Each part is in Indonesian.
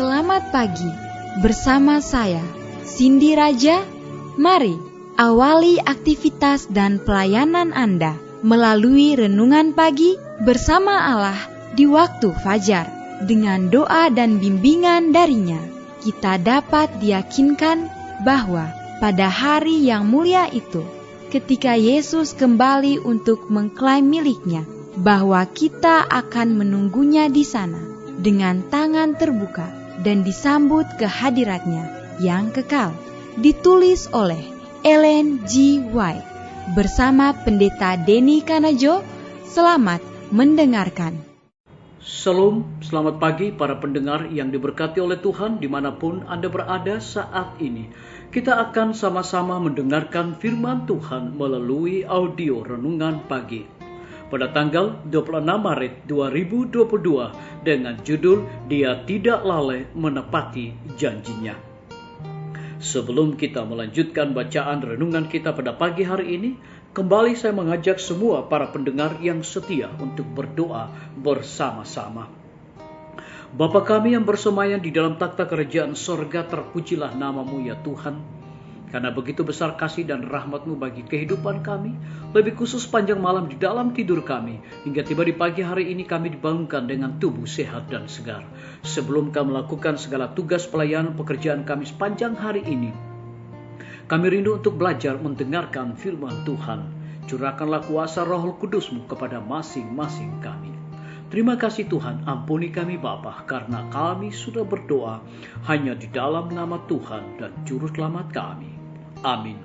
Selamat pagi, bersama saya, Cindy Raja. Mari awali aktivitas dan pelayanan Anda melalui renungan pagi bersama Allah di waktu fajar. Dengan doa dan bimbingan darinya, kita dapat diyakinkan bahwa pada hari yang mulia itu, ketika Yesus kembali untuk mengklaim miliknya, bahwa kita akan menunggunya di sana dengan tangan terbuka dan disambut ke hadiratnya yang kekal. Ditulis oleh Ellen G. White bersama Pendeta Denny Kanajo. Selamat mendengarkan. Shalom, selamat pagi para pendengar yang diberkati oleh Tuhan dimanapun Anda berada saat ini. Kita akan sama-sama mendengarkan firman Tuhan melalui audio renungan pagi pada tanggal 26 Maret 2022 dengan judul Dia Tidak Lalai Menepati Janjinya. Sebelum kita melanjutkan bacaan renungan kita pada pagi hari ini, kembali saya mengajak semua para pendengar yang setia untuk berdoa bersama-sama. Bapa kami yang bersemayam di dalam takhta kerajaan sorga, terpujilah nama-Mu ya Tuhan. Karena begitu besar kasih dan rahmat-Mu bagi kehidupan kami, lebih khusus panjang malam di dalam tidur kami, hingga tiba di pagi hari ini kami dibangunkan dengan tubuh sehat dan segar. Sebelum kami melakukan segala tugas pelayanan pekerjaan kami sepanjang hari ini, kami rindu untuk belajar mendengarkan firman Tuhan. Curahkanlah kuasa Roh Kudus-Mu kepada masing-masing kami. Terima kasih Tuhan, ampuni kami Bapa, karena kami sudah berdoa hanya di dalam nama Tuhan dan Juru Selamat kami. Amin.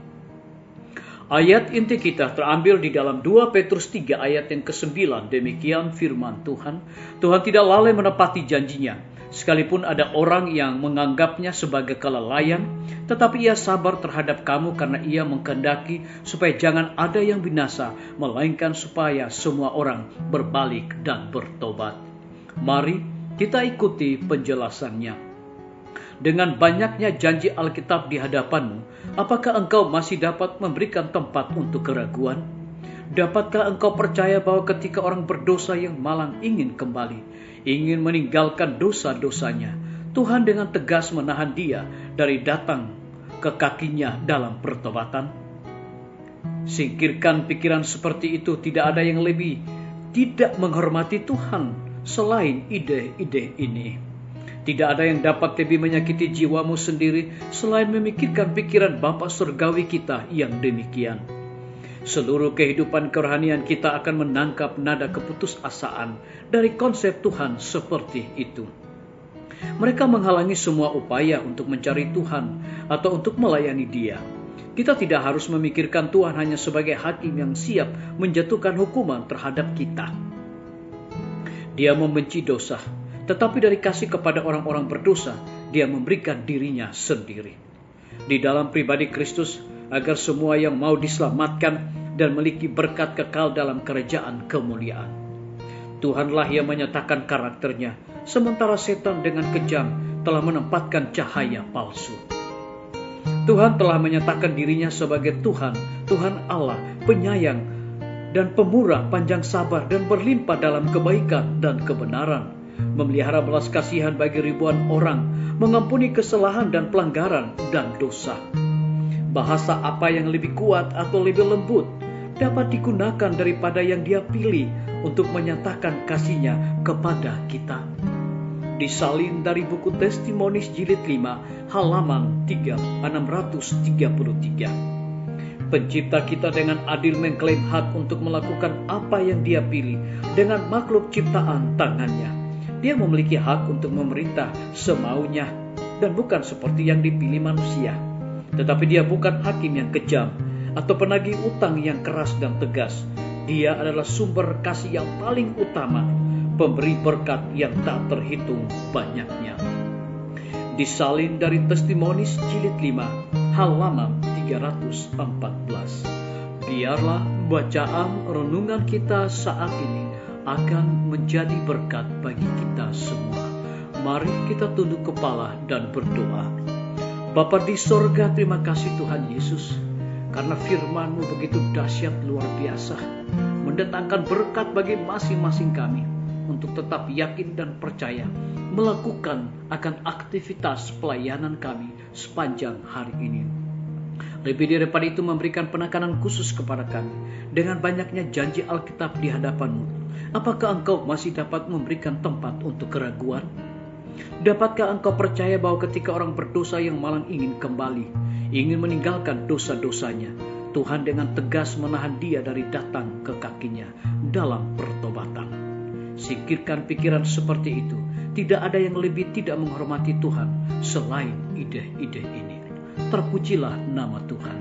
Ayat inti kita terambil di dalam 2 Petrus 3 ayat yang ke-9. Demikian firman Tuhan. Tuhan tidak lalai menepati janjinya, sekalipun ada orang yang menganggapnya sebagai kelalaian, tetapi ia sabar terhadap kamu karena ia mengkehendaki supaya jangan ada yang binasa, melainkan supaya semua orang berbalik dan bertobat. Mari kita ikuti penjelasannya. Dengan banyaknya janji Alkitab di hadapanmu, apakah engkau masih dapat memberikan tempat untuk keraguan? Dapatkah engkau percaya bahwa ketika orang berdosa yang malang ingin kembali, ingin meninggalkan dosa-dosanya, Tuhan dengan tegas menahan dia dari datang ke kakinya dalam pertobatan? Singkirkan pikiran seperti itu. Tidak ada yang lebih tidak menghormati Tuhan selain ide-ide ini. Tidak ada yang dapat lebih menyakiti jiwamu sendiri selain memikirkan pikiran Bapa Surgawi kita yang demikian. Seluruh kehidupan kerohanian kita akan menangkap nada keputusasaan dari konsep Tuhan seperti itu. Mereka menghalangi semua upaya untuk mencari Tuhan atau untuk melayani Dia. Kita tidak harus memikirkan Tuhan hanya sebagai hakim yang siap menjatuhkan hukuman terhadap kita. Dia membenci dosa, tetapi dari kasih kepada orang-orang berdosa, Dia memberikan dirinya sendiri. Di dalam pribadi Kristus, agar semua yang mau diselamatkan dan memiliki berkat kekal dalam kerajaan kemuliaan. Tuhanlah yang menyatakan karakternya, sementara setan dengan kejam telah menempatkan cahaya palsu. Tuhan telah menyatakan dirinya sebagai Tuhan, Tuhan Allah, penyayang dan pemurah, panjang sabar dan berlimpah dalam kebaikan dan kebenaran, memelihara belas kasihan bagi ribuan orang, mengampuni kesalahan dan pelanggaran dan dosa. Bahasa apa yang lebih kuat atau lebih lembut dapat digunakan daripada yang Dia pilih untuk menyatakan kasih-Nya kepada kita? Disalin dari buku Testimonis jilid 5 halaman 633. Pencipta kita dengan adil mengklaim hak untuk melakukan apa yang Dia pilih dengan makhluk ciptaan tangannya. Dia memiliki hak untuk memerintah semaunya dan bukan seperti yang dipilih manusia. Tetapi Dia bukan hakim yang kejam atau penagih utang yang keras dan tegas. Dia adalah sumber kasih yang paling utama, pemberi berkat yang tak terhitung banyaknya. Disalin dari Testimonis jilid 5 halaman 314. Biarlah bacaan renungan kita saat ini akan menjadi berkat bagi kita semua. Mari kita tunduk kepala dan berdoa. Bapa di sorga, terima kasih Tuhan Yesus, karena firman-Mu begitu dahsyat luar biasa, mendatangkan berkat bagi masing-masing kami untuk tetap yakin dan percaya melakukan akan aktivitas pelayanan kami sepanjang hari ini. Lebih daripada itu, memberikan penekanan khusus kepada kami dengan banyaknya janji Alkitab di hadapan-Mu. Apakah Engkau masih dapat memberikan tempat untuk keraguan? Dapatkah Engkau percaya bahwa ketika orang berdosa yang malang ingin kembali, ingin meninggalkan dosa-dosanya, Tuhan dengan tegas menahan dia dari datang ke kakinya dalam pertobatan? Singkirkan pikiran seperti itu. Tidak ada yang lebih tidak menghormati Tuhan selain ide-ide ini. Terpujilah nama Tuhan.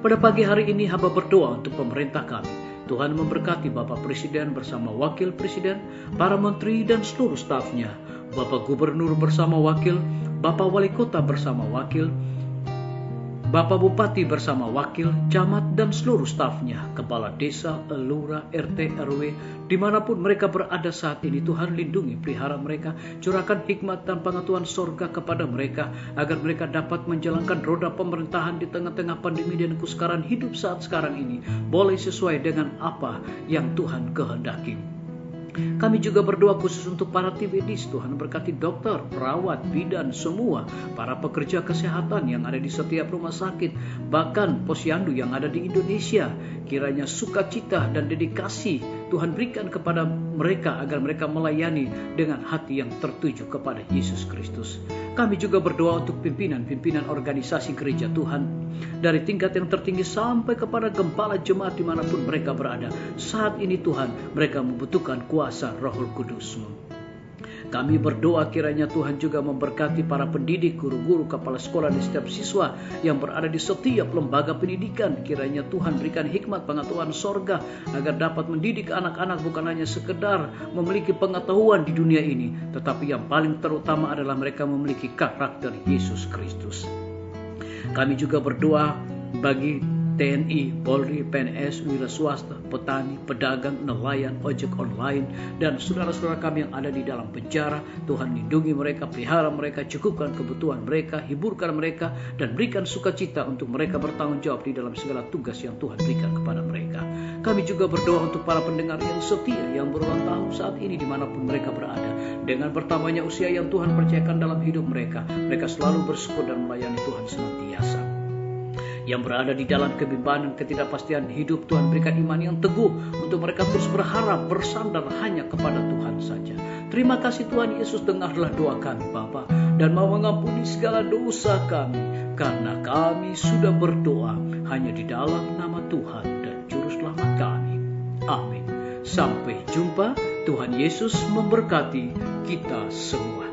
Pada pagi hari ini hamba berdoa untuk pemerintah kami. Tuhan memberkati Bapak Presiden bersama Wakil Presiden, para menteri dan seluruh stafnya, Bapak Gubernur bersama wakil, Bapak Wali Kota bersama wakil, Bapak Bupati bersama wakil, camat dan seluruh stafnya, kepala desa, lurah, RT, RW, dimanapun mereka berada saat ini. Tuhan lindungi, pelihara mereka, curahkan hikmat dan pengetahuan sorga kepada mereka, agar mereka dapat menjalankan roda pemerintahan di tengah-tengah pandemi dan kesukaran hidup saat sekarang ini, boleh sesuai dengan apa yang Tuhan kehendaki. Kami juga berdoa khusus untuk para tim medis. Tuhan berkati dokter, perawat, bidan, semua para pekerja kesehatan yang ada di setiap rumah sakit, bahkan posyandu yang ada di Indonesia. Kiranya sukacita dan dedikasi Tuhan berikan kepada mereka agar mereka melayani dengan hati yang tertuju kepada Yesus Kristus. Kami juga berdoa untuk pimpinan-pimpinan organisasi gereja Tuhan, dari tingkat yang tertinggi sampai kepada gembala jemaat dimanapun mereka berada. Saat ini Tuhan, mereka membutuhkan kuasa Roh Kudus-Mu. Kami berdoa kiranya Tuhan juga memberkati para pendidik, guru-guru, kepala sekolah dan setiap siswa yang berada di setiap lembaga pendidikan. Kiranya Tuhan berikan hikmat pengetahuan sorga agar dapat mendidik anak-anak bukan hanya sekedar memiliki pengetahuan di dunia ini, tetapi yang paling terutama adalah mereka memiliki karakter Yesus Kristus. Kami juga berdoa bagi TNI, Polri, PNS, wira swasta, petani, pedagang, nelayan, ojek online, dan saudara-saudara kami yang ada di dalam penjara. Tuhan lindungi mereka, pelihara mereka, cukupkan kebutuhan mereka, hiburkan mereka, dan berikan sukacita untuk mereka bertanggung jawab di dalam segala tugas yang Tuhan berikan kepada mereka. Kami juga berdoa untuk para pendengar yang setia, yang berulang tahun saat ini dimanapun mereka berada. Dengan bertambahnya usia yang Tuhan percayakan dalam hidup mereka, mereka selalu bersyukur dan melayani Tuhan senantiasa. Yang berada di dalam kebimbangan, ketidakpastian hidup, Tuhan berikan iman yang teguh untuk mereka terus berharap, bersandar hanya kepada Tuhan saja. Terima kasih Tuhan Yesus, dengarlah doa kami Bapa, dan mau mengampuni segala dosa kami, karena kami sudah berdoa hanya di dalam nama Tuhan dan Juru Selamat kami. Amin. Sampai jumpa. Tuhan Yesus memberkati kita semua.